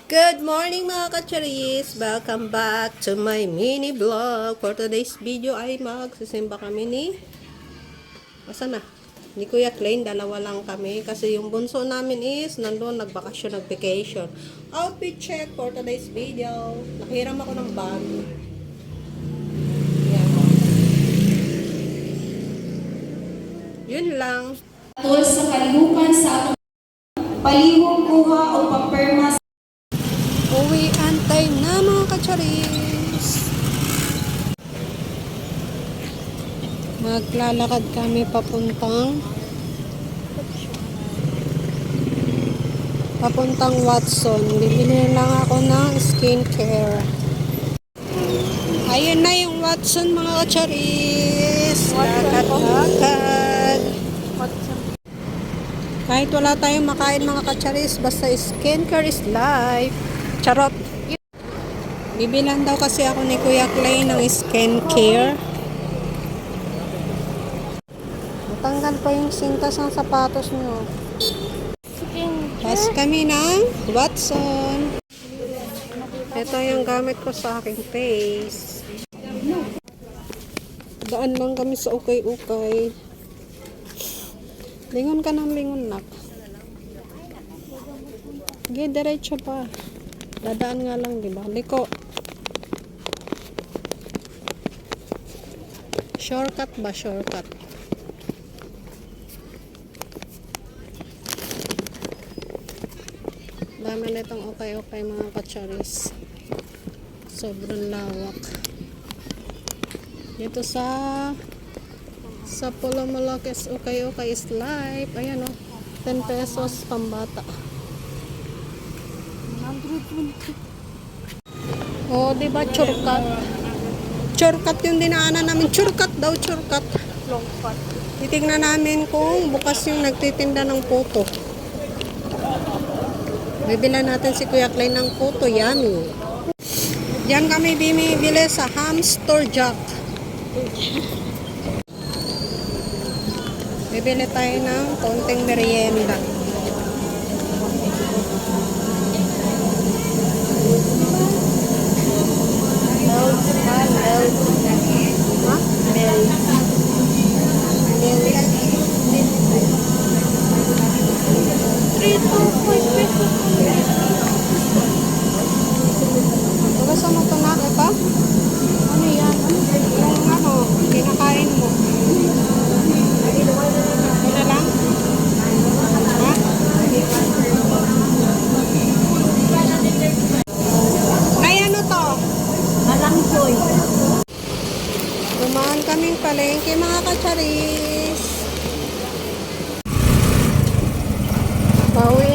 Good morning mga kacharis! Welcome back to my mini vlog. For today's video ay magsisimba kami ni Asan na? Ni Kuya Klein, dalawa lang kami kasi yung bunso namin is nandun nagbakasyon, nag-vacation. Outfit check for today's video. Nakahiram ako ng bag. Yan. Yun lang. Tol sa kalihukan sa atong palihog kuha o pagperma. Uwi antay na mga kacharis. Maglalakad kami papuntang Watson. Bibili lang ako ng skincare. Ayun na yung Watson mga kacharis. Lakad-lakad. Kahit wala tayong makain mga kacharis, basta skincare is life. Charot. Bibilan daw kasi ako ni Kuya Clay ng skincare. Natanggal pa yung sintas ng sapatos nyo. Pas kami ng Watson. Ito yung gamit ko sa aking face. Daan lang kami sa ukay-ukay. Lingon ka ng lingon nak. Sige, diretso pa. Dadaan nga lang, diba? Liko. Shortcut ba? Shortcut. Dami na itong okay-okay mga kacharis. Sobrang lawak. Dito sa Pulo Malakes okay-okay is life. Ayan o. 10 pesos pambata. Oh, diba shortcut? Shortcut yung dinaanan namin. Shortcut daw, shortcut. Titignan namin kung bukas yung nagtitinda ng puto. Bibilan natin si Kuya Klein ng puto. Yummy. Diyan kami bimibili sa Hamster Jack. Bibili tayo ng konting merienda. Basta mo ito na, pa? Ano yan? Yung ano, kinakain mo. Ito lang? Ha? Ay, ano to? Malangsoy. Dumaan kaming palengke mga kacharis. Pauwi